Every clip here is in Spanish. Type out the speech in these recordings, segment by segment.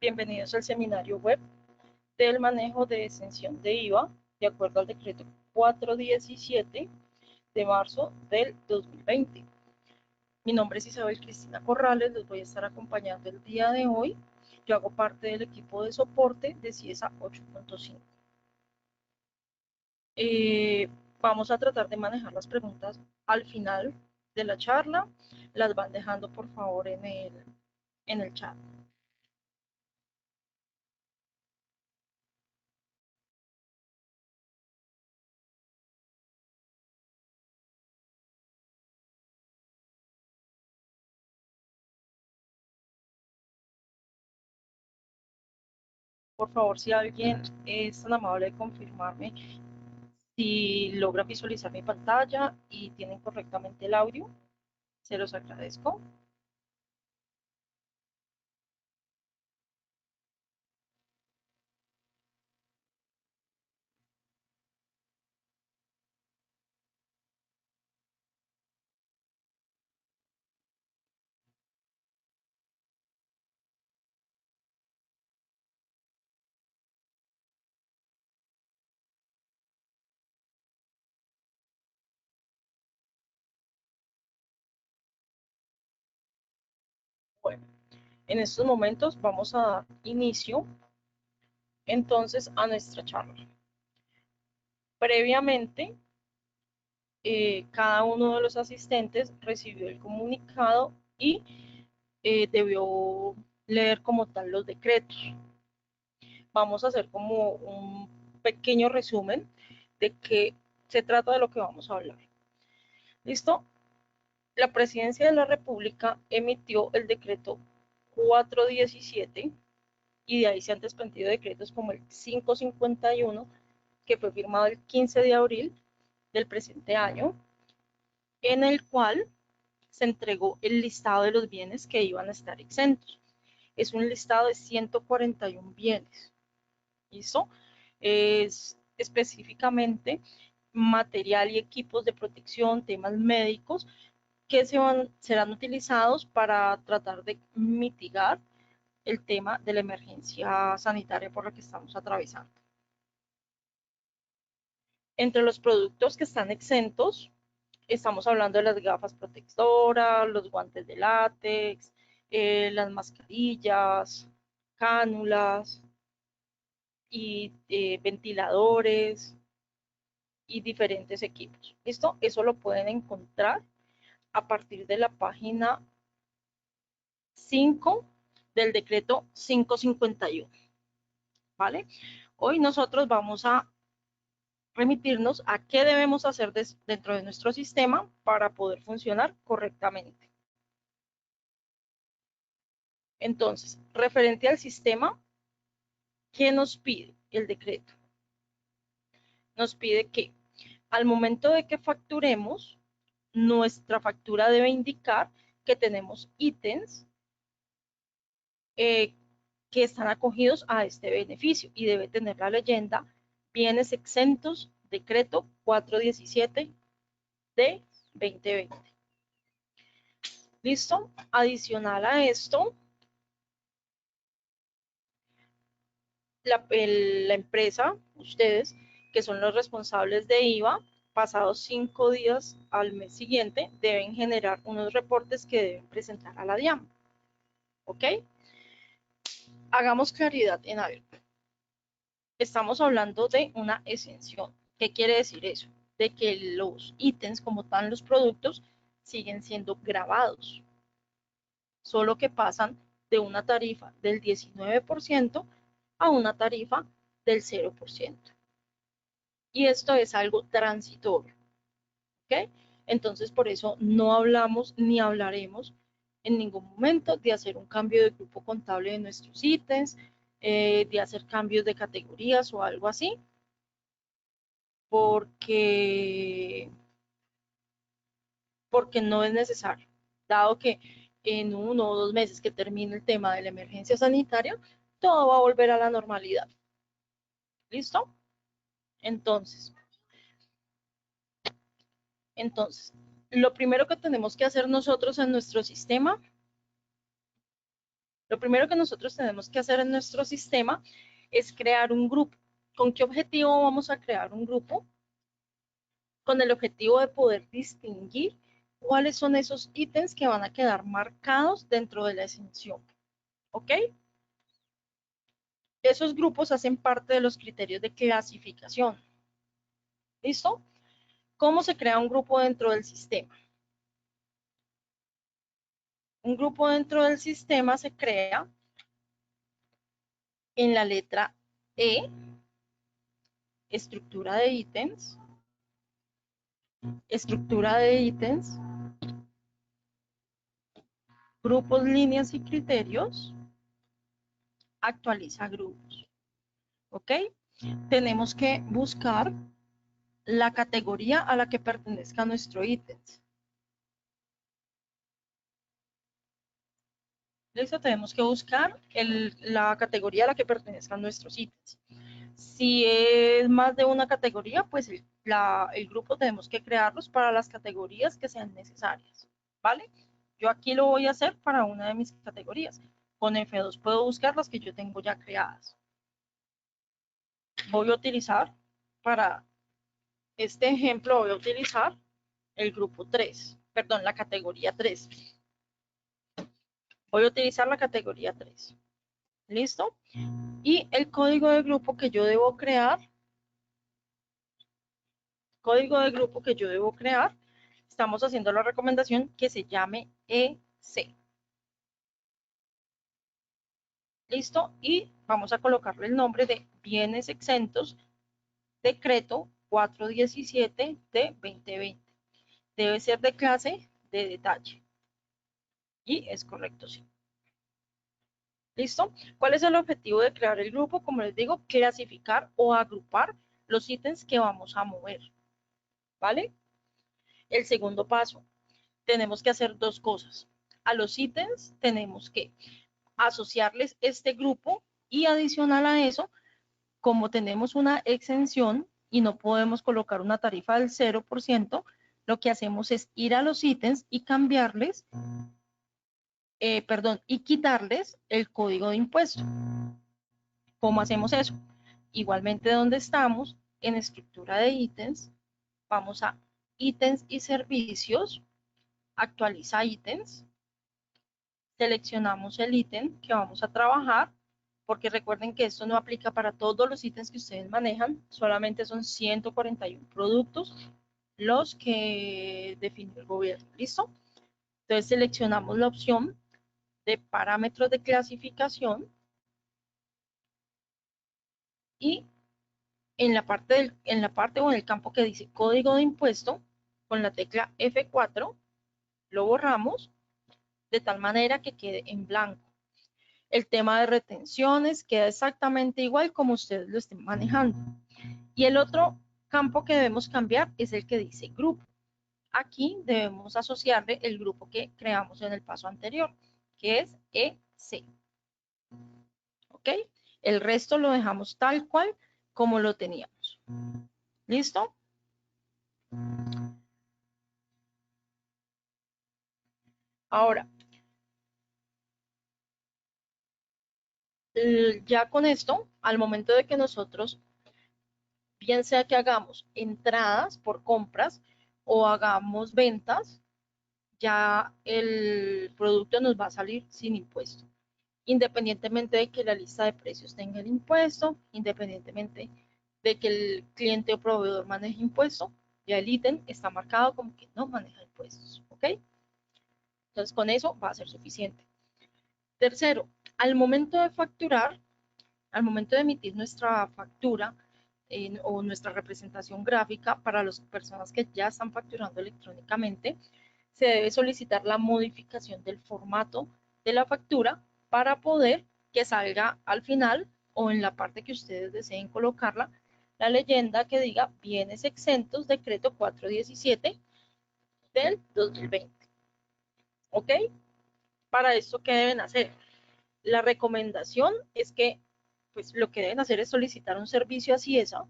Bienvenidos al seminario web del manejo de exención de IVA de acuerdo al decreto 417 de marzo del 2020. Mi nombre es Isabel Cristina Corrales, los voy a estar acompañando el día de hoy. Yo hago parte del equipo de soporte de CIESA 8.5. Vamos a tratar de manejar las preguntas al final de la charla. Las van dejando por favor en el chat. Por favor, si alguien es tan amable de confirmarme si logra visualizar mi pantalla y tienen correctamente el audio, se los agradezco. Bueno, en estos momentos vamos a dar inicio entonces a nuestra charla. Previamente, cada uno de los asistentes recibió el comunicado y debió leer como tal los decretos. Vamos a hacer como un pequeño resumen de qué se trata de lo que vamos a hablar. ¿Listo? La Presidencia de la República emitió el decreto 417 y de ahí se han desprendido decretos como el 551, que fue firmado el 15 de abril del presente año, en el cual se entregó el listado de los bienes que iban a estar exentos. Es un listado de 141 bienes. ¿Listo? Es específicamente material y equipos de protección, temas médicos, que serán utilizados para tratar de mitigar el tema de la emergencia sanitaria por la que estamos atravesando. Entre los productos que están exentos, estamos hablando de las gafas protectoras, los guantes de látex, las mascarillas, cánulas y ventiladores y diferentes equipos. ¿Listo? Eso lo pueden encontrar a partir de la página 5 del decreto 551. ¿Vale? Hoy nosotros vamos a remitirnos a qué debemos hacer dentro de nuestro sistema para poder funcionar correctamente. Entonces, referente al sistema, ¿qué nos pide el decreto? Nos pide que al momento de que facturemos, nuestra factura debe indicar que tenemos ítems que están acogidos a este beneficio y debe tener la leyenda bienes exentos, decreto 417 de 2020. ¿Listo? Adicional a esto, la empresa, ustedes, que son los responsables de IVA, pasados 5 días al mes siguiente, deben generar unos reportes que deben presentar a la DIAN. ¿Ok? Hagamos claridad en algo. Estamos hablando de una exención. ¿Qué quiere decir eso? De que los ítems, como tal los productos, siguen siendo grabados, solo que pasan de una tarifa del 19% a una tarifa del 0%. Y esto es algo transitorio, ¿ok? Entonces, por eso no hablamos ni hablaremos en ningún momento de hacer un cambio de grupo contable de nuestros ítems, de hacer cambios de categorías o algo así, porque, porque no es necesario, dado que en 1 o 2 meses que termine el tema de la emergencia sanitaria, todo va a volver a la normalidad. ¿Listo? Entonces, entonces, lo primero que tenemos que hacer nosotros en nuestro sistema, Lo primero que nosotros tenemos que hacer en nuestro sistema es crear un grupo. ¿Con qué objetivo vamos a crear un grupo? Con el objetivo de poder distinguir cuáles son esos ítems que van a quedar marcados dentro de la exención. ¿Ok? Esos grupos hacen parte de los criterios de clasificación. ¿Listo? ¿Cómo se crea un grupo dentro del sistema? Un grupo dentro del sistema se crea en la letra E, estructura de ítems, grupos, líneas y criterios, actualiza grupos. ¿Ok? Tenemos que buscar la categoría a la que pertenezca nuestro ítem. ¿Listo? Tenemos que buscar la categoría a la que pertenezcan nuestros ítems. Si es más de una categoría, pues el grupo tenemos que crearlos para las categorías que sean necesarias, ¿vale? Yo aquí lo voy a hacer para una de mis categorías. Con F2 puedo buscar las que yo tengo ya creadas. Voy a utilizar, para este ejemplo, voy a utilizar el grupo 3, perdón, la categoría 3. Voy a utilizar la categoría 3. ¿Listo? Y el código de grupo que yo debo crear, estamos haciendo la recomendación que se llame EC. ¿Listo? Y vamos a colocarle el nombre de bienes exentos, decreto 417 de 2020. Debe ser de clase de detalle. Y es correcto, sí. ¿Listo? ¿Cuál es el objetivo de crear el grupo? Como les digo, clasificar o agrupar los ítems que vamos a mover. ¿Vale? El segundo paso, tenemos que hacer dos cosas. A los ítems tenemos que asociarles este grupo y adicional a eso, como tenemos una exención y no podemos colocar una tarifa del 0%, lo que hacemos es ir a los ítems y cambiarles, y quitarles el código de impuesto. ¿Cómo hacemos eso? Igualmente donde estamos, en estructura de ítems, vamos a ítems y servicios, actualiza ítems, seleccionamos el ítem que vamos a trabajar, porque recuerden que esto no aplica para todos los ítems que ustedes manejan, solamente son 141 productos los que define el gobierno. ¿Listo? Entonces seleccionamos la opción de parámetros de clasificación y en la parte o en el campo que dice código de impuesto, con la tecla F4 lo borramos de tal manera que quede en blanco. El tema de retenciones queda exactamente igual como ustedes lo estén manejando. Y el otro campo que debemos cambiar es el que dice grupo. Aquí debemos asociarle el grupo que creamos en el paso anterior, que es EC. ¿Ok? El resto lo dejamos tal cual como lo teníamos. ¿Listo? Ahora, ya con esto, al momento de que nosotros, bien sea que hagamos entradas por compras o hagamos ventas, ya el producto nos va a salir sin impuesto, independientemente de que la lista de precios tenga el impuesto, independientemente de que el cliente o proveedor maneje impuesto, ya el ítem está marcado como que no maneja impuestos, ¿ok? Entonces con eso va a ser suficiente. Tercero, al momento de facturar, al momento de emitir nuestra factura o nuestra representación gráfica para las personas que ya están facturando electrónicamente, se debe solicitar la modificación del formato de la factura para poder que salga al final o en la parte que ustedes deseen colocarla, la leyenda que diga bienes exentos, decreto 417 del 2020. ¿Ok? Para esto, ¿qué deben hacer? La recomendación es que pues lo que deben hacer es solicitar un servicio a Ciesa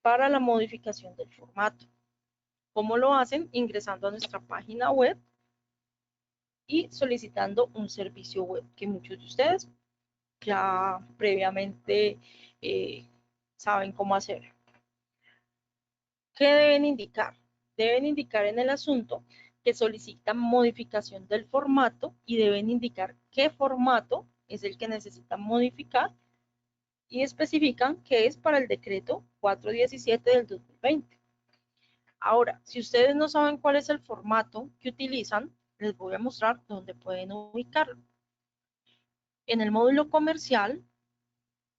para la modificación del formato. ¿Cómo lo hacen? Ingresando a nuestra página web y solicitando un servicio web que muchos de ustedes ya previamente saben cómo hacer. ¿Qué deben indicar? Deben indicar en el asunto que solicitan modificación del formato y deben indicar qué formato es el que necesitan modificar y especifican que es para el decreto 417 del 2020. Ahora, si ustedes no saben cuál es el formato que utilizan, les voy a mostrar dónde pueden ubicarlo. En el módulo comercial,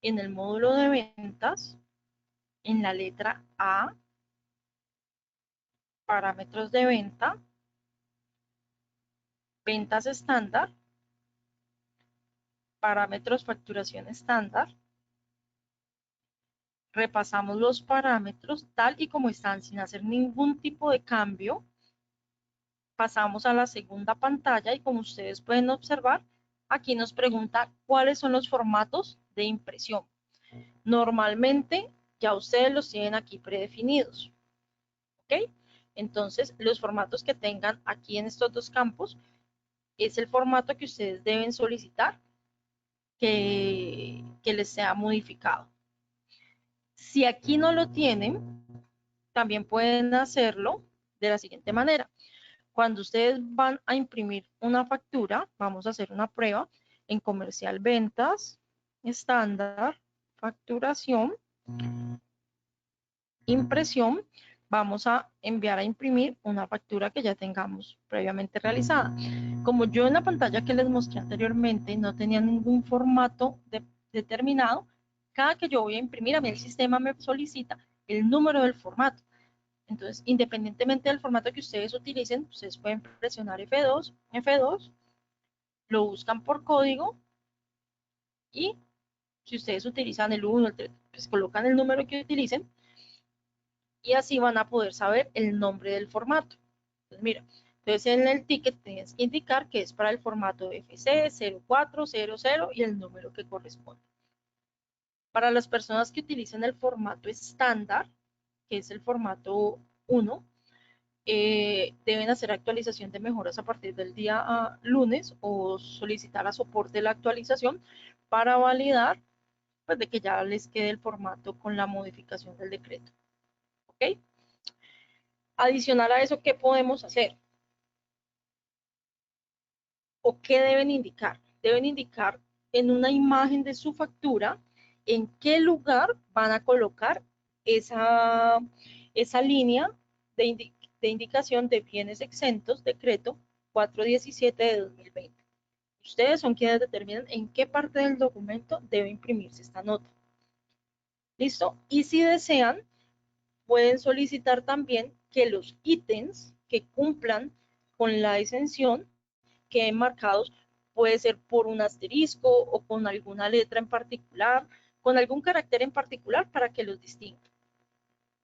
en el módulo de ventas, en la letra A, parámetros de venta, ventas estándar, parámetros facturación estándar, repasamos los parámetros tal y como están sin hacer ningún tipo de cambio, pasamos a la segunda pantalla y como ustedes pueden observar, aquí nos pregunta cuáles son los formatos de impresión. Normalmente ya ustedes los tienen aquí predefinidos, ¿ok? Entonces, los formatos que tengan aquí en estos dos campos es el formato que ustedes deben solicitar que les sea modificado. Si aquí no lo tienen, también pueden hacerlo de la siguiente manera. Cuando ustedes van a imprimir una factura, vamos a hacer una prueba en comercial ventas, estándar, facturación, impresión, vamos a enviar a imprimir una factura que ya tengamos previamente realizada. Como yo en la pantalla que les mostré anteriormente no tenía ningún formato determinado, cada que yo voy a imprimir, a mí el sistema me solicita el número del formato. Entonces, independientemente del formato que ustedes utilicen, ustedes pueden presionar F2, F2, lo buscan por código y si ustedes utilizan el 1, el 3, pues colocan el número que utilicen y así van a poder saber el nombre del formato. Entonces, mira, entonces en el ticket tienes que indicar que es para el formato FC 0400 y el número que corresponde. Para las personas que utilizan el formato estándar, que es el formato 1, deben hacer actualización de mejoras a partir del día lunes o solicitar a soporte la actualización para validar pues, de que ya les quede el formato con la modificación del decreto. ¿Ok? Adicional a eso, ¿qué podemos hacer? ¿O qué deben indicar? Deben indicar en una imagen de su factura en qué lugar van a colocar esa línea de indicación de bienes exentos, decreto 417 de 2020. Ustedes son quienes determinan en qué parte del documento debe imprimirse esta nota. ¿Listo? Y si desean, pueden solicitar también que los ítems que cumplan con la exención queden marcados, puede ser por un asterisco o con alguna letra en particular, con algún carácter en particular para que los distinga,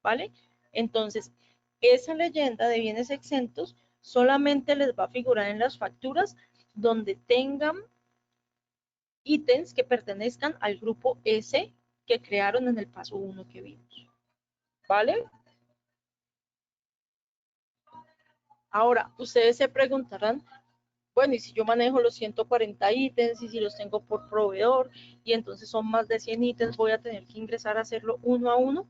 ¿vale? Entonces, esa leyenda de bienes exentos solamente les va a figurar en las facturas donde tengan ítems que pertenezcan al grupo S que crearon en el paso 1 que vimos, ¿vale? Ahora, ustedes se preguntarán, bueno, y si yo manejo los 140 ítems y si los tengo por proveedor y entonces son más de 100 ítems, voy a tener que ingresar a hacerlo uno a uno.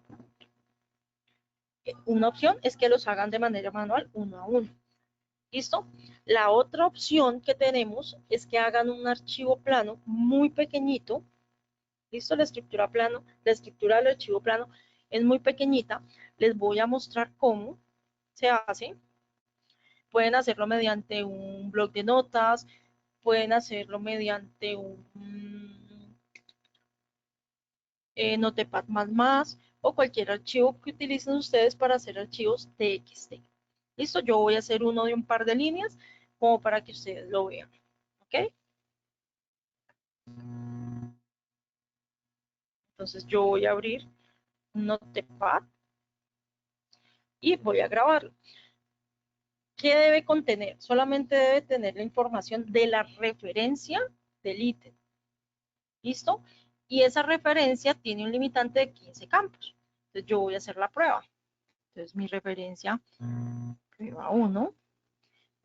Una opción es que los hagan de manera manual uno a uno. ¿Listo? La otra opción que tenemos es que hagan un archivo plano muy pequeñito. ¿Listo? La estructura del archivo plano es muy pequeñita. Les voy a mostrar cómo se hace. Pueden hacerlo mediante un blog de notas, pueden hacerlo mediante un Notepad++ o cualquier archivo que utilicen ustedes para hacer archivos TXT. Listo, yo voy a hacer uno de un par de líneas como para que ustedes lo vean. ¿Ok? Entonces yo voy a abrir un Notepad y voy a grabarlo. ¿Qué debe contener? Solamente debe tener la información de la referencia del ítem. ¿Listo? Y esa referencia tiene un limitante de 15 campos. Entonces yo voy a hacer la prueba. Entonces mi referencia, prueba 1,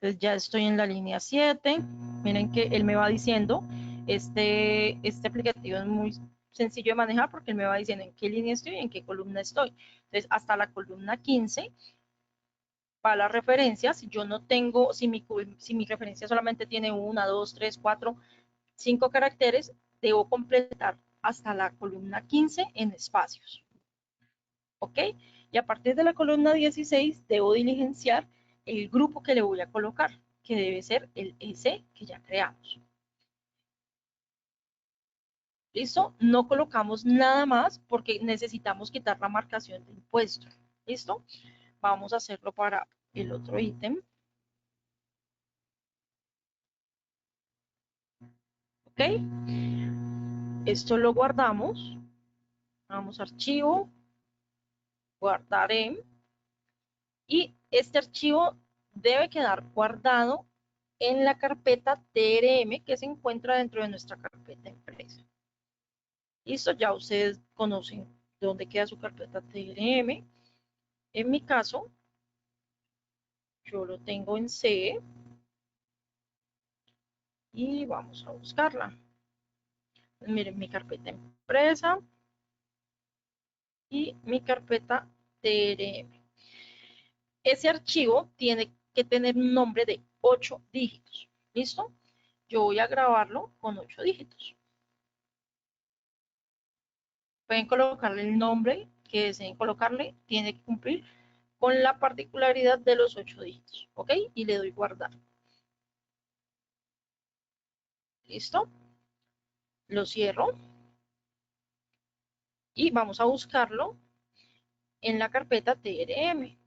Entonces ya estoy en la línea 7. Miren que él me va diciendo, este aplicativo es muy sencillo de manejar porque él me va diciendo en qué línea estoy y en qué columna estoy. Entonces hasta la columna 15 va la referencia. Si yo no tengo, si mi referencia solamente tiene 1, 2, 3, 4, 5 caracteres, debo completar hasta la columna 15 en espacios. ¿Ok? Y a partir de la columna 16 debo diligenciar el grupo que le voy a colocar, que debe ser el S que ya creamos. ¿Listo? No colocamos nada más porque necesitamos quitar la marcación de impuesto. ¿Listo? Vamos a hacerlo para el otro ítem. ¿Ok? Esto lo guardamos. Vamos a archivo, guardar en, y este archivo debe quedar guardado en la carpeta TRM que se encuentra dentro de nuestra carpeta empresa. Listo, ya ustedes conocen dónde queda su carpeta TRM. En mi caso, yo lo tengo en C y vamos a buscarla. Miren mi carpeta empresa y mi carpeta TRM. Ese archivo tiene que tener un nombre de 8 dígitos. ¿Listo? Yo voy a grabarlo con 8 dígitos. Pueden colocarle el nombre que deseen colocarle, tiene que cumplir con la particularidad de los 8 dígitos, ¿ok? Y le doy guardar. ¿Listo? Lo cierro y vamos a buscarlo en la carpeta TRM.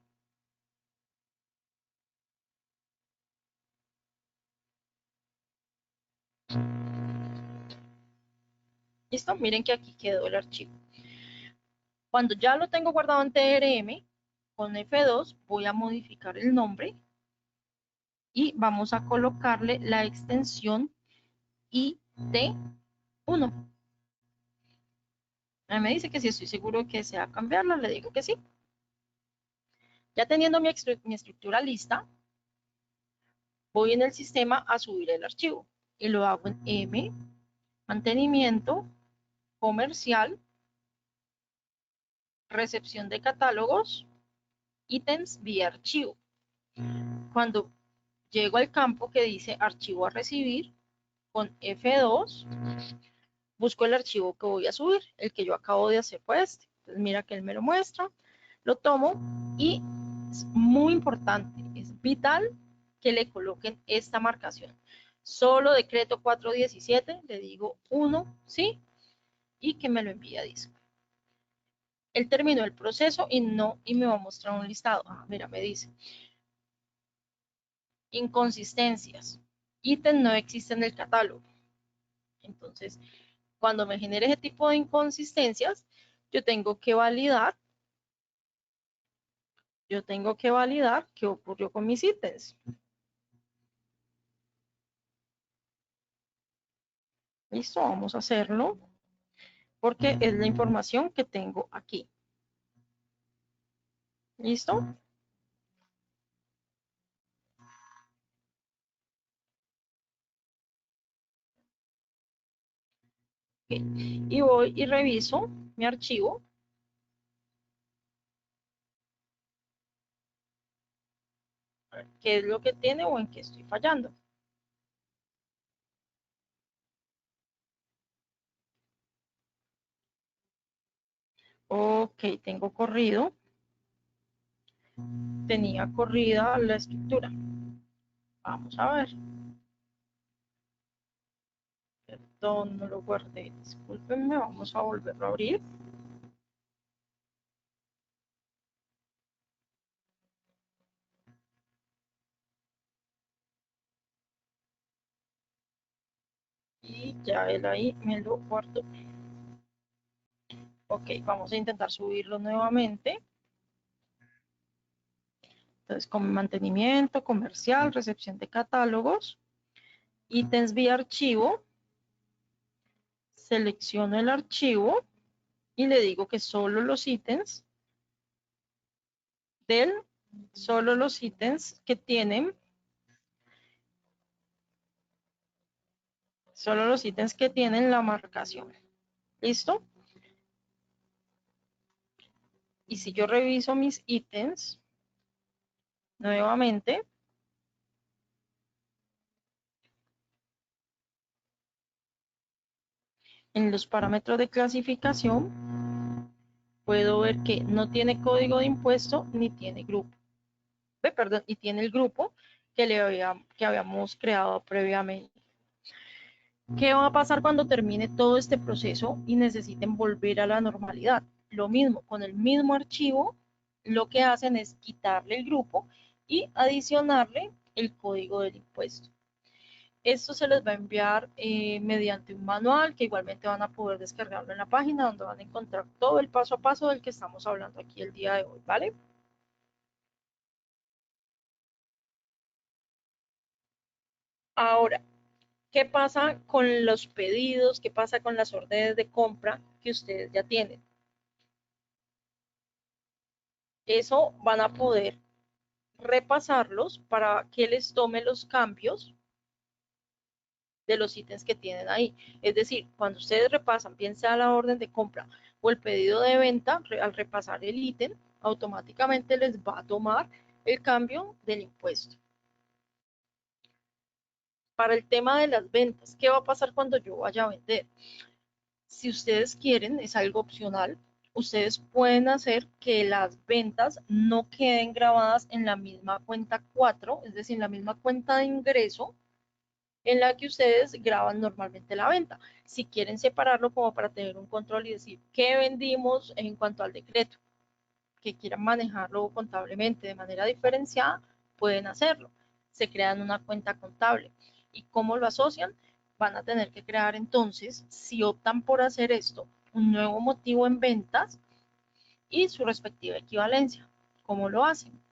¿Listo? Miren que aquí quedó el archivo. Cuando ya lo tengo guardado en TRM, con F2 voy a modificar el nombre y vamos a colocarle la extensión IT1. Me dice que si estoy seguro que sea cambiarla, le digo que sí. Ya teniendo mi estructura lista, voy en el sistema a subir el archivo y lo hago en M, mantenimiento, comercial, recepción de catálogos, ítems vía archivo. Cuando llego al campo que dice archivo a recibir, con F2, busco el archivo que voy a subir, el que yo acabo de hacer fue este. Entonces mira que él me lo muestra, lo tomo y es muy importante, es vital que le coloquen esta marcación. Solo decreto 417, le digo 1, ¿sí? Y que me lo envíe a disco. Él terminó el proceso y me va a mostrar un listado. Ah, mira, me dice inconsistencias. Ítem no existe en el catálogo. Entonces, cuando me genere ese tipo de inconsistencias, yo tengo que validar qué ocurrió con mis ítems. Listo, vamos a hacerlo porque es la información que tengo aquí. ¿Listo? Okay. Y voy y reviso mi archivo. ¿Qué es lo que tiene o en qué estoy fallando? Ok, tengo corrido. Tenía corrida la estructura. Vamos a ver. Perdón, no lo guardé. Discúlpenme, vamos a volverlo a abrir. Y ya él ahí me lo guardó. Ok, vamos a intentar subirlo nuevamente. Entonces, con mantenimiento, comercial, recepción de catálogos, ítems vía archivo, selecciono el archivo y le digo que solo los ítems que tienen Solo los ítems que tienen la marcación. ¿Listo? Y si yo reviso mis ítems nuevamente, en los parámetros de clasificación, puedo ver que no tiene código de impuesto ni tiene grupo. Perdón, y tiene el grupo que habíamos creado previamente. ¿Qué va a pasar cuando termine todo este proceso y necesiten volver a la normalidad? Lo mismo, con el mismo archivo, lo que hacen es quitarle el grupo y adicionarle el código del impuesto. Esto se les va a enviar mediante un manual que igualmente van a poder descargarlo en la página donde van a encontrar todo el paso a paso del que estamos hablando aquí el día de hoy, ¿vale? Ahora, ¿qué pasa con los pedidos? ¿Qué pasa con las órdenes de compra que ustedes ya tienen? Eso van a poder repasarlos para que les tome los cambios de los ítems que tienen ahí. Es decir, cuando ustedes repasan, bien sea la orden de compra o el pedido de venta, al repasar el ítem, automáticamente les va a tomar el cambio del impuesto. Para el tema de las ventas, ¿qué va a pasar cuando yo vaya a vender? Si ustedes quieren, es algo opcional, ustedes pueden hacer que las ventas no queden grabadas en la misma cuenta 4, es decir, en la misma cuenta de ingreso en la que ustedes graban normalmente la venta. Si quieren separarlo como para tener un control y decir qué vendimos en cuanto al decreto, que quieran manejarlo contablemente de manera diferenciada, pueden hacerlo. Se crean una cuenta contable. ¿Y cómo lo asocian? Van a tener que crear entonces, si optan por hacer esto, un nuevo motivo en ventas y su respectiva equivalencia. ¿Cómo lo hacen?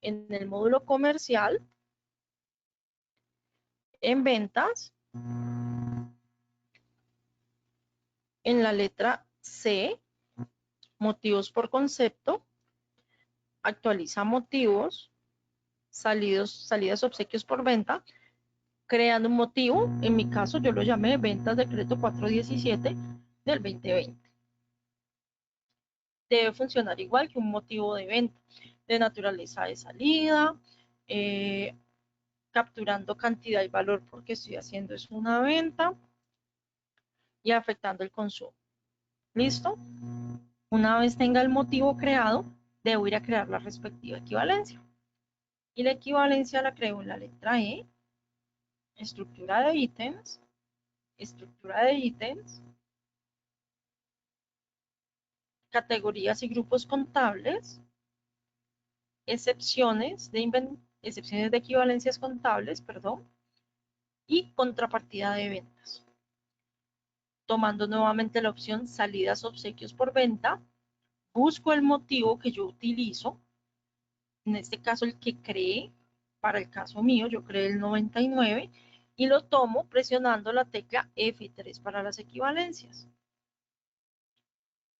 En el módulo comercial, en ventas, en la letra C, motivos por concepto, actualiza motivos, salidas obsequios por venta, creando un motivo. En mi caso, yo lo llamé ventas decreto 417 del 2020. Debe funcionar igual que un motivo de venta, de naturaleza de salida, eh, capturando cantidad y valor porque estoy haciendo es una venta y afectando el consumo. ¿Listo? Una vez tenga el motivo creado, debo ir a crear la respectiva equivalencia. Y la equivalencia la creo en la letra E, estructura de ítems, categorías y grupos contables, excepciones de equivalencias contables, perdón, y contrapartida de ventas. Tomando nuevamente la opción salidas obsequios por venta, busco el motivo que yo utilizo, en este caso el que creé, para el caso mío, yo creé el 99, y lo tomo presionando la tecla F3 para las equivalencias.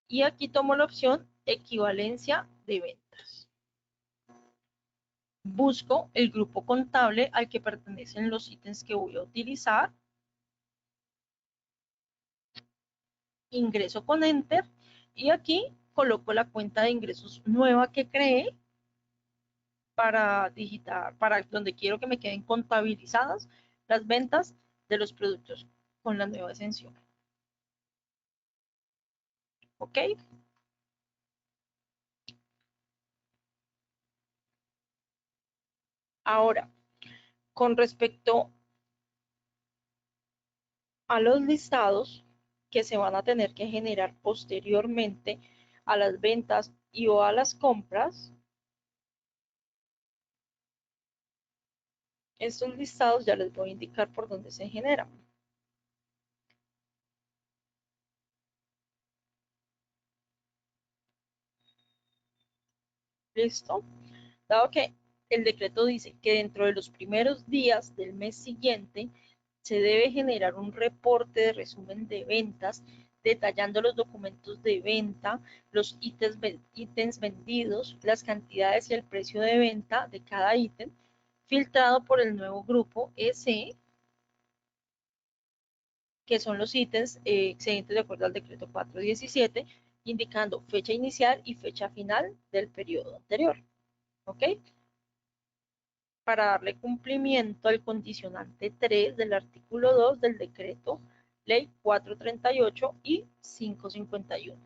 Y aquí tomo la opción equivalencia de ventas. Busco el grupo contable al que pertenecen los ítems que voy a utilizar. Ingreso con Enter y aquí coloco la cuenta de ingresos nueva que creé para digitar, para donde quiero que me queden contabilizadas las ventas de los productos con la nueva exención. ¿Ok? Ahora, con respecto a los listados que se van a tener que generar posteriormente a las ventas y o a las compras, estos listados ya les voy a indicar por dónde se generan. ¿Listo? Dado que el decreto dice que dentro de los primeros días del mes siguiente se debe generar un reporte de resumen de ventas detallando los documentos de venta, los ítems vendidos, las cantidades y el precio de venta de cada ítem, filtrado por el nuevo grupo EC. que son los ítems excedentes de acuerdo al decreto 417, indicando fecha inicial y fecha final del periodo anterior. ¿Ok? Para darle cumplimiento al condicionante 3 del artículo 2 del decreto ley 438 y 551.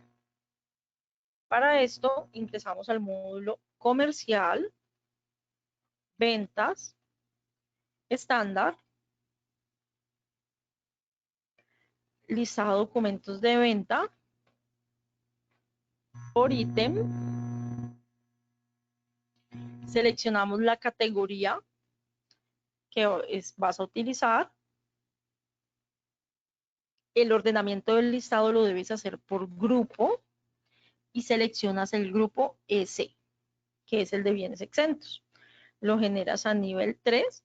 Para esto ingresamos al módulo comercial, ventas, estándar, listado de documentos de venta por ítem, seleccionamos la categoría que vas a utilizar. El ordenamiento del listado lo debes hacer por grupo y seleccionas el grupo S, que es el de bienes exentos. Lo generas a nivel 3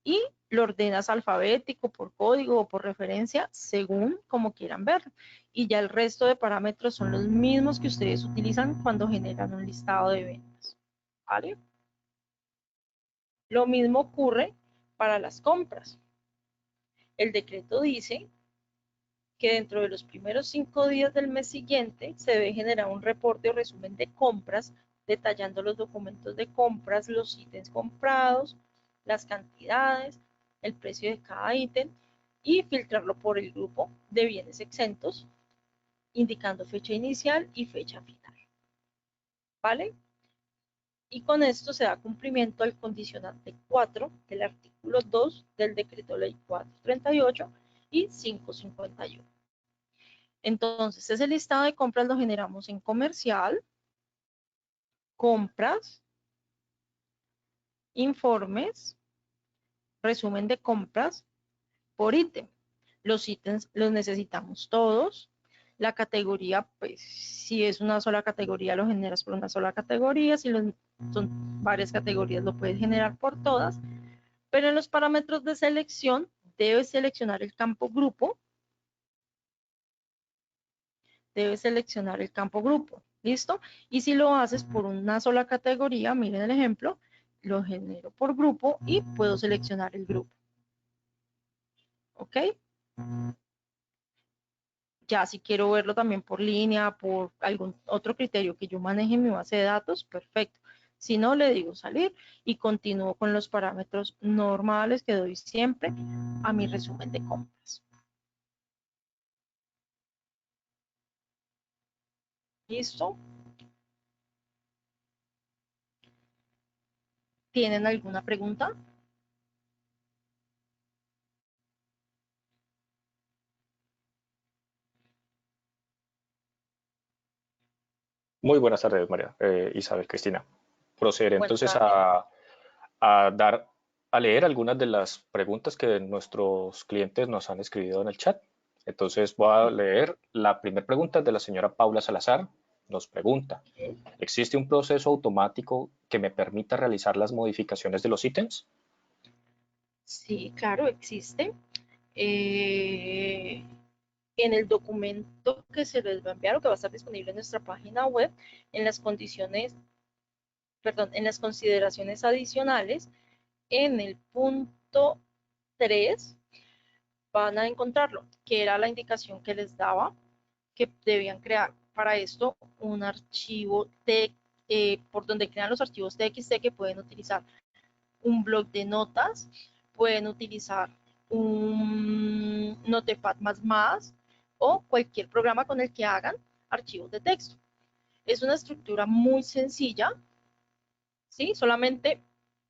y lo ordenas alfabético, por código o por referencia, según como quieran verlo. Y ya el resto de parámetros son los mismos que ustedes utilizan cuando generan un listado de ventas. ¿Vale? Lo mismo ocurre para las compras. El decreto dice que dentro de los primeros 5 días del mes siguiente se debe generar un reporte o resumen de compras detallando los documentos de compras, los ítems comprados, las cantidades, el precio de cada ítem y filtrarlo por el grupo de bienes exentos, indicando fecha inicial y fecha final. ¿Vale? Y con esto se da cumplimiento al condicionante 4 del artículo 2 del decreto ley 438 y 551. Entonces, ese listado de compras lo generamos en comercial, compras, informes, resumen de compras por ítem. Los ítems los necesitamos todos. La categoría, pues, si es una sola categoría, lo generas por una sola categoría. Si son varias categorías, lo puedes generar por todas. Pero en los parámetros de selección, debes seleccionar el campo grupo. Debes seleccionar el campo grupo. ¿Listo? Y si lo haces por una sola categoría, miren el ejemplo, lo genero por grupo y puedo seleccionar el grupo. ¿Ok? Ya si quiero verlo también por línea, por algún otro criterio que yo maneje en mi base de datos, perfecto. Si no, le digo salir y continúo con los parámetros normales que doy siempre a mi resumen de compras. ¿Listo? ¿Tienen alguna pregunta? Muy buenas tardes, María, Isabel, Cristina. Procederé Buenas entonces tardes. a leer algunas de las preguntas que nuestros clientes nos han escrito en el chat. Entonces voy a leer la primera pregunta de la señora Paula Salazar. Nos pregunta, ¿existe un proceso automático que me permita realizar las modificaciones de los ítems? Sí, claro, existe. Eh, en el documento que se les va a enviar o que va a estar disponible en nuestra página web, en las condiciones, perdón, en las consideraciones adicionales, en el punto 3 van a encontrarlo, que era la indicación que les daba, que debían crear para esto un archivo por donde crean los archivos TXT que pueden utilizar un blog de notas, pueden utilizar un Notepad++ o cualquier programa con el que hagan archivos de texto. Es una estructura muy sencilla, ¿sí? Solamente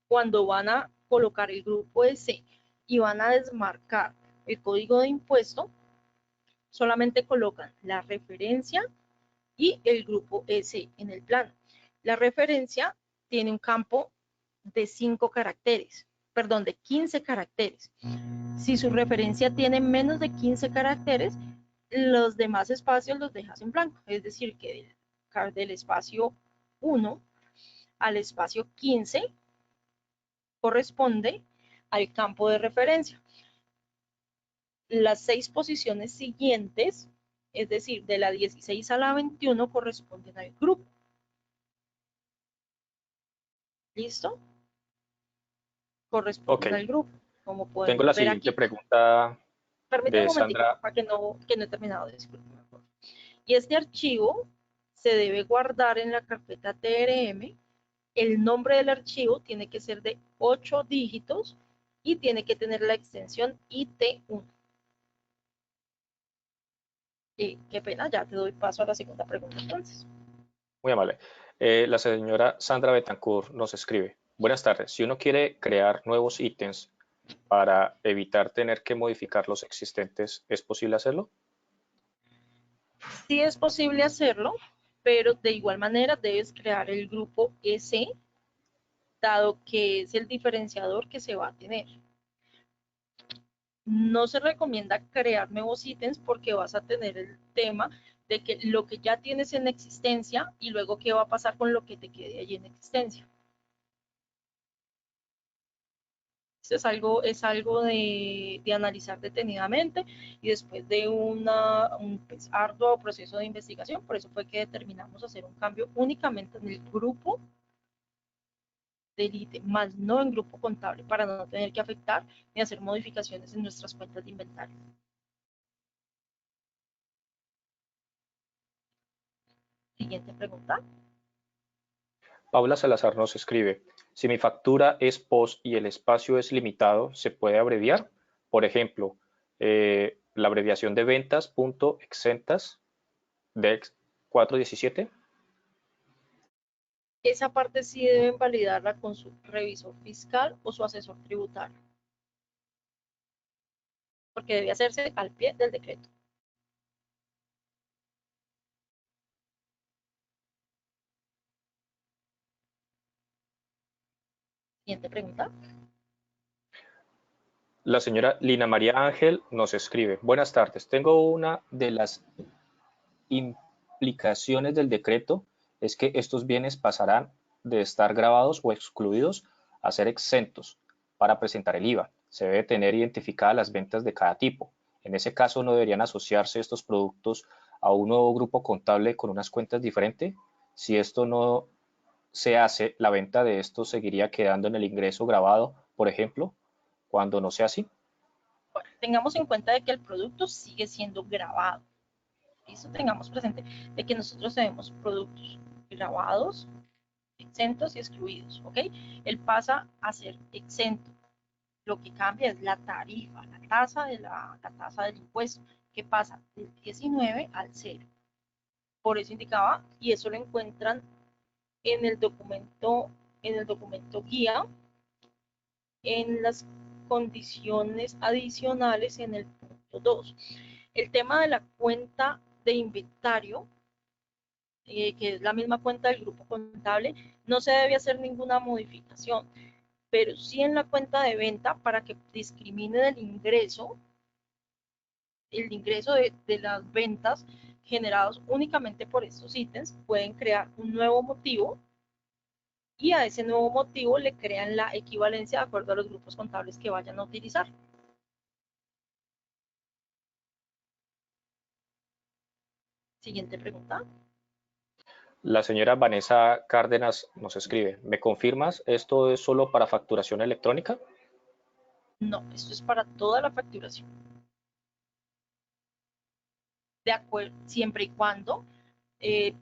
cuando van a colocar el grupo S y van a desmarcar el código de impuesto, solamente colocan la referencia y el grupo S en el plano. La referencia tiene un campo de 5 caracteres, perdón, de 15 caracteres. Si su referencia tiene menos de 15 caracteres, los demás espacios los dejas en blanco, es decir, que del espacio 1 al espacio 15 corresponde al campo de referencia. Las 6 posiciones siguientes, es decir, de la 16 a la 21, corresponden al grupo. ¿Listo? Ok, Corresponden al grupo, como tengo la podemos ver siguiente aquí. pregunta Permítame un de momentico Sandra. para que no he terminado, discúlpeme. Y este archivo se debe guardar en la carpeta TRM. El nombre del archivo tiene que ser de 8 dígitos y tiene que tener la extensión IT1. Qué pena, ya te doy paso a la segunda pregunta entonces. Muy amable. La señora Sandra Betancourt nos escribe. Buenas tardes. Si uno quiere crear nuevos ítems para evitar tener que modificar los existentes, ¿es posible hacerlo? Sí es posible hacerlo, pero de igual manera debes crear el grupo S, dado que es el diferenciador que se va a tener. No se recomienda crear nuevos ítems porque vas a tener el tema de que lo que ya tienes en existencia y luego qué va a pasar con lo que te quede allí en existencia. Esto es algo de analizar detenidamente y después de un pues, arduo proceso de investigación, por eso fue que determinamos hacer un cambio únicamente en el grupo del ítem, más no en grupo contable, para no tener que afectar ni hacer modificaciones en nuestras cuentas de inventario. Siguiente pregunta. Paula Salazar nos escribe. Si mi factura es POS y el espacio es limitado, ¿se puede abreviar? Por ejemplo, la abreviación de ventas punto exentas de 417. Esa parte sí deben validarla con su revisor fiscal o su asesor tributario, porque debe hacerse al pie del decreto. Siguiente pregunta. La señora Lina María Ángel nos escribe. Buenas tardes. Tengo una de las implicaciones del decreto es que estos bienes pasarán de estar grabados o excluidos a ser exentos para presentar el IVA. Se debe tener identificadas las ventas de cada tipo. En ese caso, ¿no deberían asociarse estos productos a un nuevo grupo contable con unas cuentas diferentes? Si esto no se hace, la venta de estos seguiría quedando en el ingreso grabado, por ejemplo, cuando no sea así. Bueno, tengamos en cuenta de que el producto sigue siendo grabado. Eso tengamos presente de que nosotros tenemos productos grabados, exentos y excluidos, ¿ok? Él pasa a ser exento. Lo que cambia es la tarifa, la tasa del impuesto, que pasa del 19 al 0. Por eso indicaba, y eso lo encuentran en el documento guía, en las condiciones adicionales en el punto 2. El tema de la cuenta de inventario, que es la misma cuenta del grupo contable, no se debe hacer ninguna modificación, pero sí en la cuenta de venta para que discrimine el ingreso de las ventas generados únicamente por estos ítems, pueden crear un nuevo motivo y a ese nuevo motivo le crean la equivalencia de acuerdo a los grupos contables que vayan a utilizar. Siguiente pregunta. La señora Vanessa Cárdenas nos escribe, ¿me confirmas? ¿Esto es solo para facturación electrónica? No, esto es para toda la facturación. De acuerdo, siempre y cuando eh,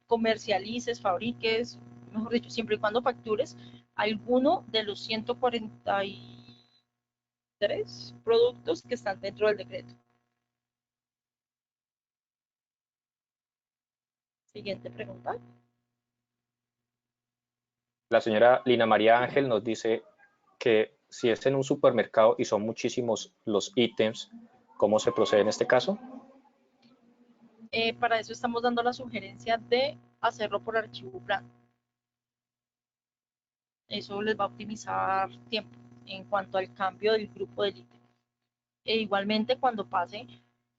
comercialices, fabriques, mejor dicho, siempre y cuando factures alguno de los 143 productos que están dentro del decreto. Siguiente pregunta. La señora Lina María Ángel nos dice que si es en un supermercado y son muchísimos los ítems, ¿cómo se procede en este caso? Para eso estamos dando la sugerencia de hacerlo por archivo plano. Eso les va a optimizar tiempo en cuanto al cambio del grupo del ítem. E igualmente cuando pase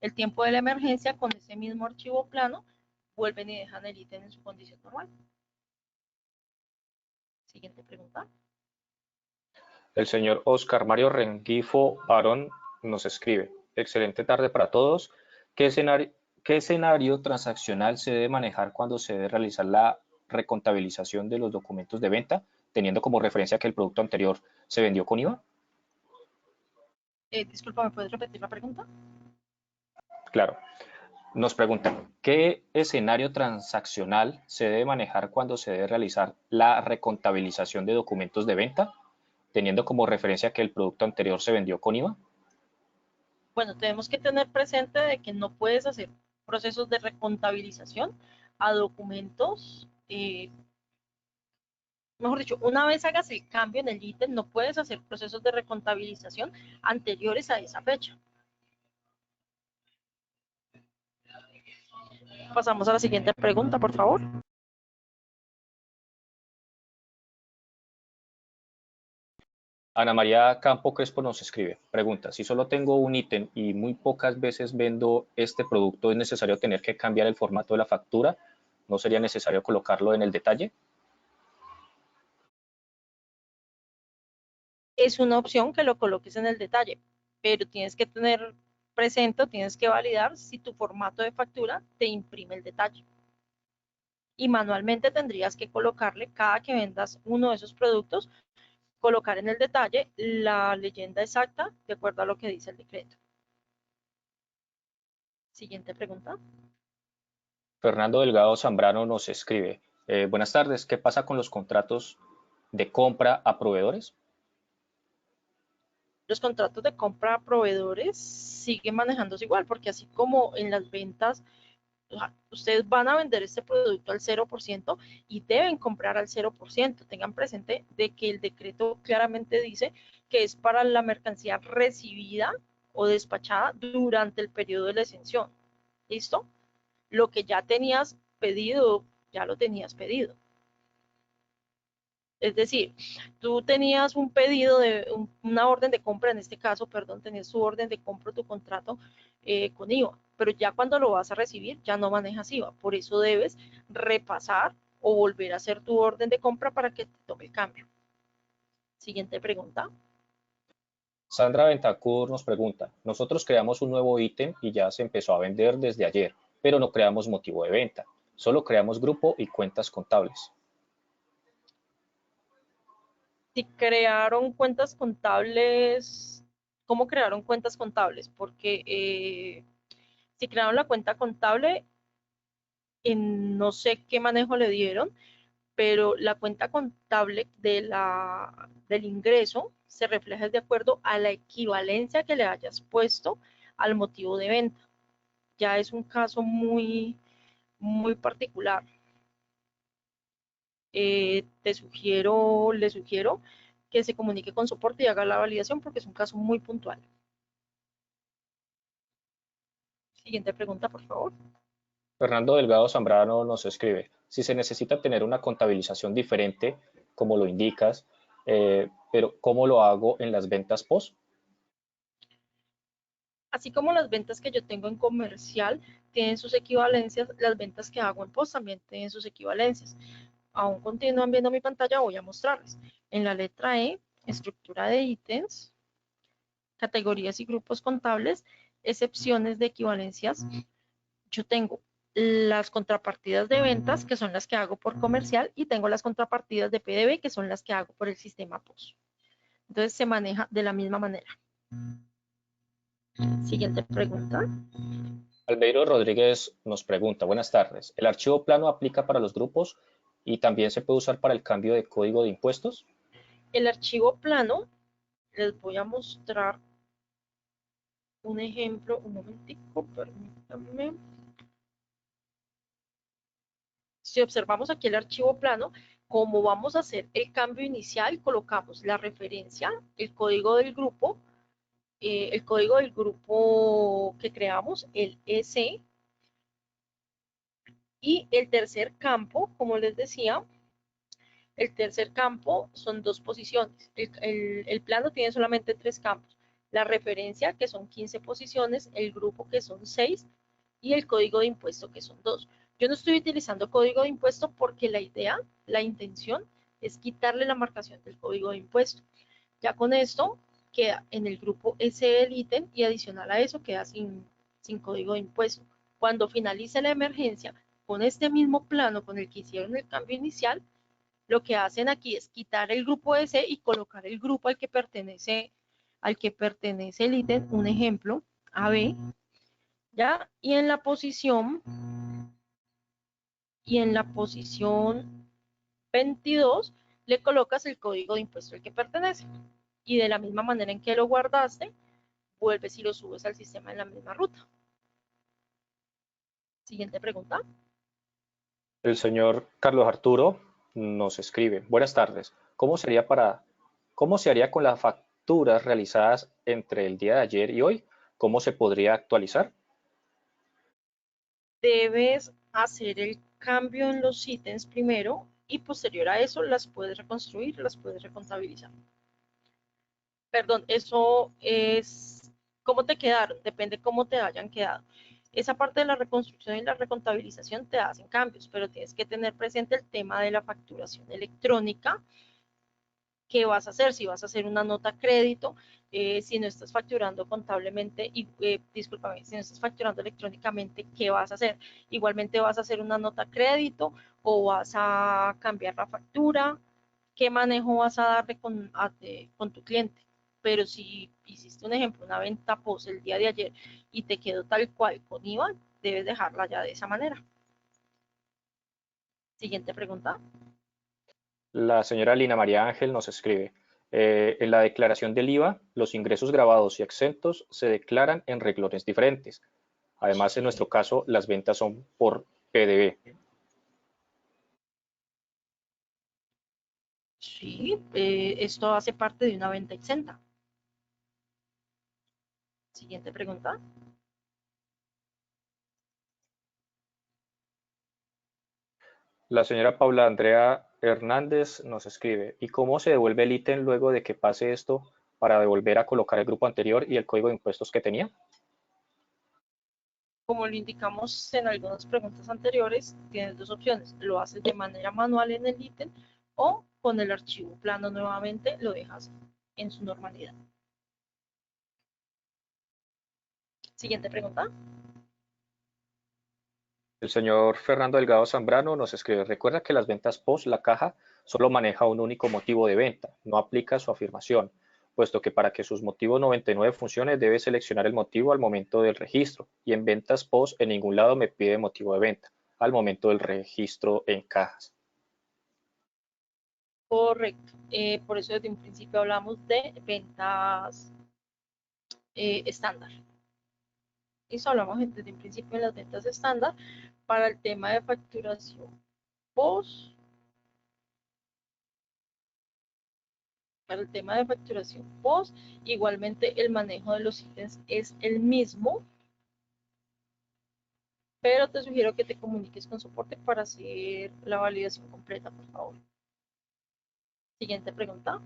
el tiempo de la emergencia con ese mismo archivo plano, vuelven y dejan el ítem en su condición normal. Siguiente pregunta. El señor Oscar Mario Rengifo Barón nos escribe, excelente tarde para todos. Qué escenario transaccional se debe manejar cuando se debe realizar la recontabilización de los documentos de venta, teniendo como referencia que el producto anterior se vendió con IVA? Disculpa, ¿me puedes repetir la pregunta? Claro. Nos preguntan, ¿qué escenario transaccional se debe manejar cuando se debe realizar la recontabilización de documentos de venta, teniendo como referencia que el producto anterior se vendió con IVA? Bueno, tenemos que tener presente de que no puedes hacer procesos de recontabilización a documentos, mejor dicho, una vez hagas el cambio en el ítem, no puedes hacer procesos de recontabilización anteriores a esa fecha. Pasamos a la siguiente pregunta, por favor. Ana María Campo Crespo nos escribe, pregunta, si solo tengo un ítem y muy pocas veces vendo este producto, ¿es necesario tener que cambiar el formato de la factura? ¿No sería necesario colocarlo en el detalle? Es una opción que lo coloques en el detalle, pero tienes que tener presente, tienes que validar si tu formato de factura te imprime el detalle. Y manualmente tendrías que colocarle cada que vendas uno de esos productos, colocar en el detalle la leyenda exacta de acuerdo a lo que dice el decreto. Siguiente pregunta. Fernando Delgado Zambrano nos escribe, buenas tardes, ¿qué pasa con los contratos de compra a proveedores? Los contratos de compra a proveedores siguen manejándose igual, porque así como en las ventas, ustedes van a vender este producto al 0% y deben comprar al 0%. Tengan presente de que el decreto claramente dice que es para la mercancía recibida o despachada durante el periodo de la exención. ¿Listo? Lo que ya tenías pedido, ya lo tenías pedido. Es decir, tú tenías un pedido de una orden de compra, en este caso, perdón, tenías tu orden de compra, tu contrato con IVA, pero ya cuando lo vas a recibir ya no manejas IVA. Por eso debes repasar o volver a hacer tu orden de compra para que te tome el cambio. Siguiente pregunta. Sandra Bentancur nos pregunta, nosotros creamos un nuevo ítem y ya se empezó a vender desde ayer, pero no creamos motivo de venta, solo creamos grupo y cuentas contables. Si crearon cuentas contables, ¿cómo crearon cuentas contables? Porque si crearon la cuenta contable, no sé qué manejo le dieron, pero la cuenta contable del ingreso se refleja de acuerdo a la equivalencia que le hayas puesto al motivo de venta. Ya es un caso muy particular. Le sugiero que se comunique con soporte y haga la validación porque es un caso muy puntual. Siguiente pregunta, por favor. Fernando Delgado Zambrano nos escribe, si se necesita tener una contabilización diferente, como lo indicas, pero ¿cómo lo hago en las ventas post? Así como las ventas que yo tengo en comercial tienen sus equivalencias, las ventas que hago en post también tienen sus equivalencias. Aún continúan viendo mi pantalla, voy a mostrarles. En la letra E, estructura de ítems, categorías y grupos contables, excepciones de equivalencias. Yo tengo las contrapartidas de ventas, que son las que hago por comercial, y tengo las contrapartidas de PDB, que son las que hago por el sistema POS. Entonces se maneja de la misma manera. Siguiente pregunta. Albeiro Rodríguez nos pregunta, buenas tardes, ¿el archivo plano aplica para los grupos y también se puede usar para el cambio de código de impuestos? El archivo plano, les voy a mostrar un ejemplo, un momentico, permítanme. Si observamos aquí el archivo plano, como vamos a hacer el cambio inicial, colocamos la referencia, el código del grupo que creamos, el EC, y el tercer campo, como les decía, el tercer campo son dos posiciones. El plano tiene solamente tres campos. La referencia, que son 15 posiciones, el grupo, que son 6, y el código de impuesto, que son 2. Yo no estoy utilizando código de impuesto porque la intención es quitarle la marcación del código de impuesto. Ya con esto queda en el grupo S el ítem y adicional a eso queda sin código de impuesto. Cuando finalice la emergencia, con este mismo plano con el que hicieron el cambio inicial, lo que hacen aquí es quitar el grupo S y colocar el grupo al que pertenece al que pertenece el ítem, un ejemplo, AB, ¿ya? Y en la posición 22 le colocas el código de impuesto al que pertenece. Y de la misma manera en que lo guardaste, vuelves y lo subes al sistema en la misma ruta. Siguiente pregunta. El señor Carlos Arturo nos escribe, buenas tardes, ¿cómo se haría con las facturas realizadas entre el día de ayer y hoy? ¿Cómo se podría actualizar? Debes hacer el cambio en los ítems primero y posterior a eso las puedes reconstruir, las puedes recontabilizar. Perdón, eso es cómo te quedaron, depende cómo te hayan quedado. Esa parte de la reconstrucción y la recontabilización te hacen cambios, pero tienes que tener presente el tema de la facturación electrónica. ¿Qué vas a hacer? Si vas a hacer una nota crédito, si no estás facturando contablemente, y discúlpame, si no estás facturando electrónicamente, ¿qué vas a hacer? Igualmente vas a hacer una nota crédito o vas a cambiar la factura, qué manejo vas a darle con tu cliente. Pero si hiciste un ejemplo, una venta post el día de ayer y te quedó tal cual con IVA, debes dejarla ya de esa manera. Siguiente pregunta. La señora Lina María Ángel nos escribe, en la declaración del IVA, los ingresos grabados y exentos se declaran en renglones diferentes. Además, en Sí, nuestro caso, las ventas son por PDV. sí, esto hace parte de una venta exenta. Siguiente pregunta. La señora Paula Andrea Hernández nos escribe, ¿y cómo se devuelve el ítem luego de que pase esto para devolver a colocar el grupo anterior y el código de impuestos que tenía? Como lo indicamos en algunas preguntas anteriores, tienes dos opciones. Lo haces de manera manual en el ítem o con el archivo plano nuevamente lo dejas en su normalidad. Siguiente pregunta. El señor Fernando Delgado Zambrano nos escribe, recuerda que las ventas post la caja solo maneja un único motivo de venta, no aplica su afirmación, puesto que para que sus motivos 99 funcione debe seleccionar el motivo al momento del registro y en ventas post en ningún lado me pide motivo de venta al momento del registro en cajas. Correcto. Por eso desde un principio hablamos de ventas estándar. Eso hablamos desde un principio de las ventas estándar para el tema de facturación post. Para el tema de facturación post, igualmente el manejo de los ítems es el mismo, pero te sugiero que te comuniques con soporte para hacer la validación completa, por favor. Siguiente pregunta.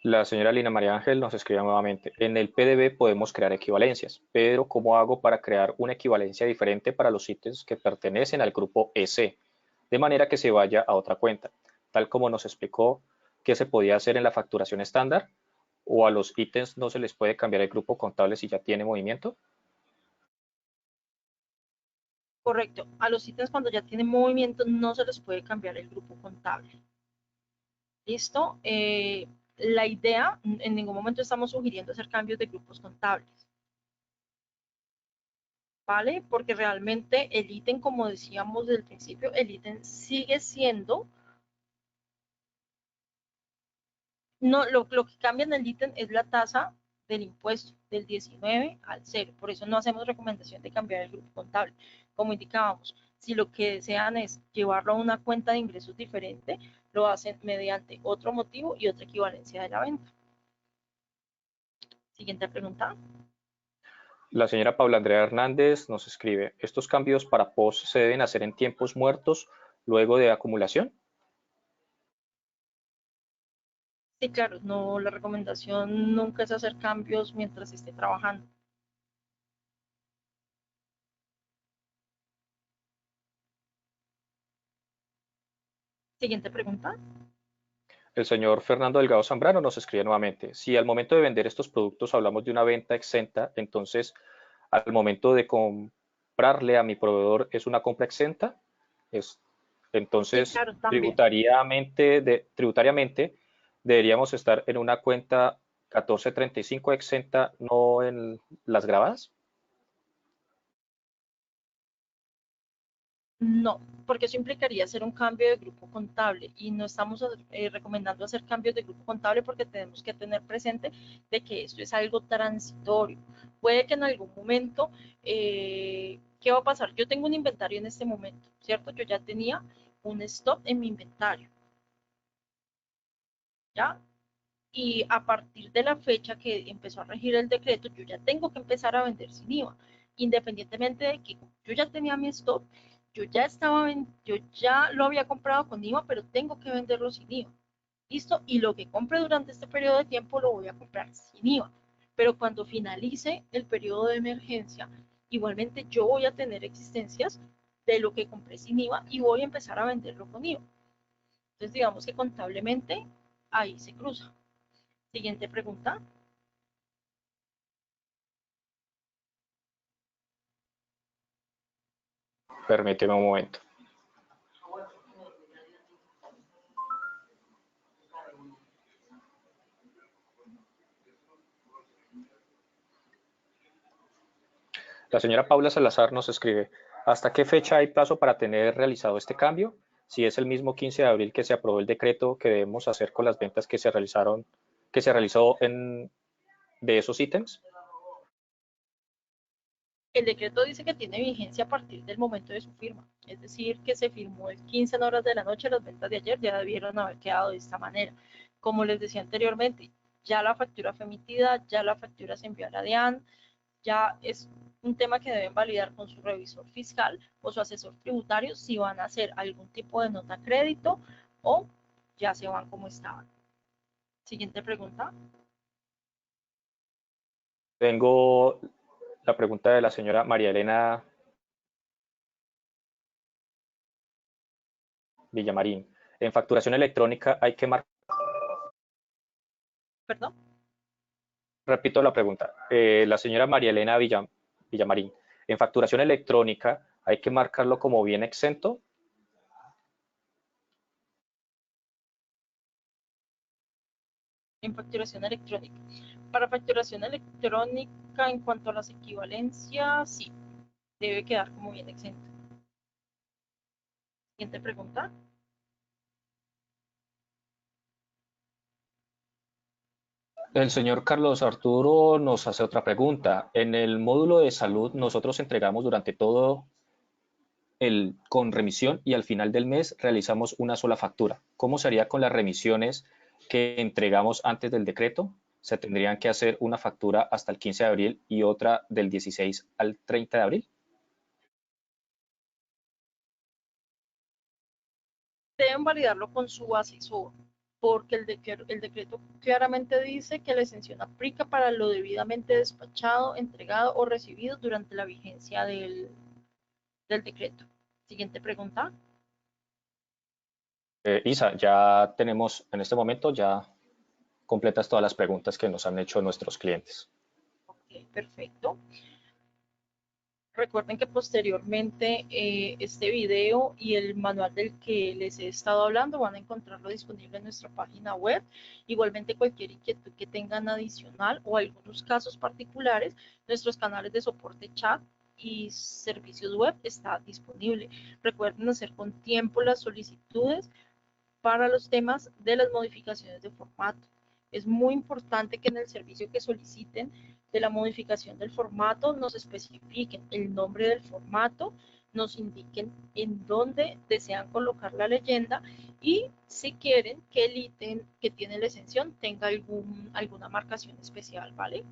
La señora Lina María Ángel nos escribe nuevamente, en el PDV podemos crear equivalencias, pero ¿cómo hago para crear una equivalencia diferente para los ítems que pertenecen al grupo EC? De manera que se vaya a otra cuenta, tal como nos explicó que se podía hacer en la facturación estándar, o a los ítems no se les puede cambiar el grupo contable si ya tiene movimiento. Correcto. A los ítems cuando ya tienen movimiento no se les puede cambiar el grupo contable. ¿Listo? La idea, en ningún momento estamos sugiriendo hacer cambios de grupos contables, ¿vale? Porque realmente el ítem, como decíamos desde el principio, el ítem sigue siendo, no, lo que cambia en el ítem es la tasa del impuesto, del 19 al 0. Por eso no hacemos recomendación de cambiar el grupo contable. Como indicábamos, si lo que desean es llevarlo a una cuenta de ingresos diferente, lo hacen mediante otro motivo y otra equivalencia de la venta. Siguiente pregunta. La señora Paula Andrea Hernández nos escribe, ¿estos cambios para POS se deben hacer en tiempos muertos luego de acumulación? Sí, claro, no, la recomendación nunca es hacer cambios mientras esté trabajando. Siguiente pregunta. El señor Fernando Delgado Zambrano nos escribe nuevamente, si al momento de vender estos productos hablamos de una venta exenta, entonces al momento de comprarle a mi proveedor es una compra exenta. Es Sí, Entonces, claro, también. tributariamente deberíamos estar en una cuenta 1435 exenta, no en las grabadas. No, porque eso implicaría hacer un cambio de grupo contable y no estamos recomendando hacer cambios de grupo contable porque tenemos que tener presente de que esto es algo transitorio. Puede que en algún momento, ¿qué va a pasar? Yo tengo un inventario en este momento, ¿cierto? Yo ya tenía un stop en mi inventario, ¿ya? Y a partir de la fecha que empezó a regir el decreto, yo ya tengo que empezar a vender sin IVA, independientemente de que yo ya tenía mi stock, yo ya lo había comprado con IVA, pero tengo que venderlo sin IVA. ¿Listo? Y lo que compre durante este periodo de tiempo lo voy a comprar sin IVA. Pero cuando finalice el periodo de emergencia, igualmente yo voy a tener existencias de lo que compré sin IVA y voy a empezar a venderlo con IVA. Entonces, digamos que contablemente ahí se cruza. Siguiente pregunta. Permíteme un momento. La señora Paula Salazar nos escribe, ¿hasta qué fecha hay plazo para tener realizado este cambio? Si es el mismo 15 de abril que se aprobó el decreto, ¿qué debemos hacer con las ventas que se realizaron, que se realizó de esos ítems? El decreto dice que tiene vigencia a partir del momento de su firma, es decir, que se firmó el 15 en horas de la noche, las ventas de ayer ya debieron haber quedado de esta manera. Como les decía anteriormente, ya la factura fue emitida, ya la factura se envió a la DIAN, ya es un tema que deben validar con su revisor fiscal o su asesor tributario si van a hacer algún tipo de nota crédito o ya se van como estaban. Siguiente pregunta. Tengo la pregunta de la señora María Elena Villamarín. En facturación electrónica hay que marcar, Perdón. repito la pregunta, la señora María Elena Villamarín. En facturación electrónica hay que marcarlo como bien exento. En facturación electrónica. Para facturación electrónica, en cuanto a las equivalencias, sí, debe quedar como bien exento. Siguiente pregunta. El señor Carlos Arturo nos hace otra pregunta. En el módulo de salud nosotros entregamos durante todo con remisión y al final del mes realizamos una sola factura. ¿Cómo sería con las remisiones que entregamos antes del decreto? ¿Se tendrían que hacer una factura hasta el 15 de abril y otra del 16 al 30 de abril? Deben validarlo con su asesor, porque el decreto claramente dice que la exención aplica para lo debidamente despachado, entregado o recibido durante la vigencia del decreto. Siguiente pregunta. Isa, ya tenemos en este momento ya completas todas las preguntas que nos han hecho nuestros clientes. Ok, perfecto. Recuerden que posteriormente este video y el manual del que les he estado hablando van a encontrarlo disponible en nuestra página web. Igualmente cualquier inquietud que tengan adicional o algunos casos particulares, nuestros canales de soporte chat y servicios web está disponible. Recuerden hacer con tiempo las solicitudes para los temas de las modificaciones de formato. Es muy importante que en el servicio que soliciten de la modificación del formato nos especifiquen el nombre del formato, nos indiquen en dónde desean colocar la leyenda y si quieren que el ítem que tiene la exención tenga alguna marcación especial, ¿vale?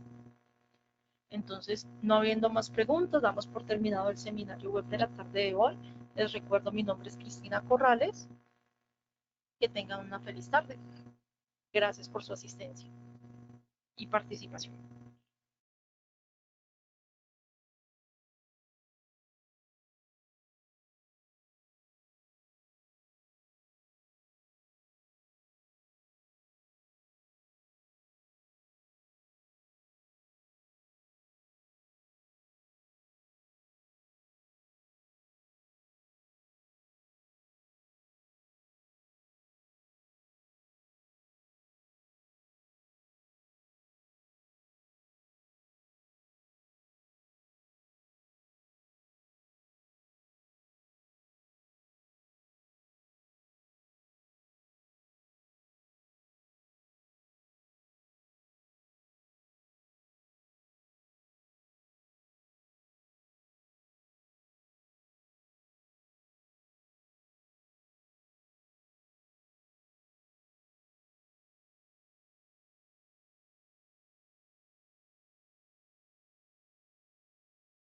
Entonces, no habiendo más preguntas, damos por terminado el seminario web de la tarde de hoy. Les recuerdo, mi nombre es Cristina Corrales. Que tengan una feliz tarde. Gracias por su asistencia y participación.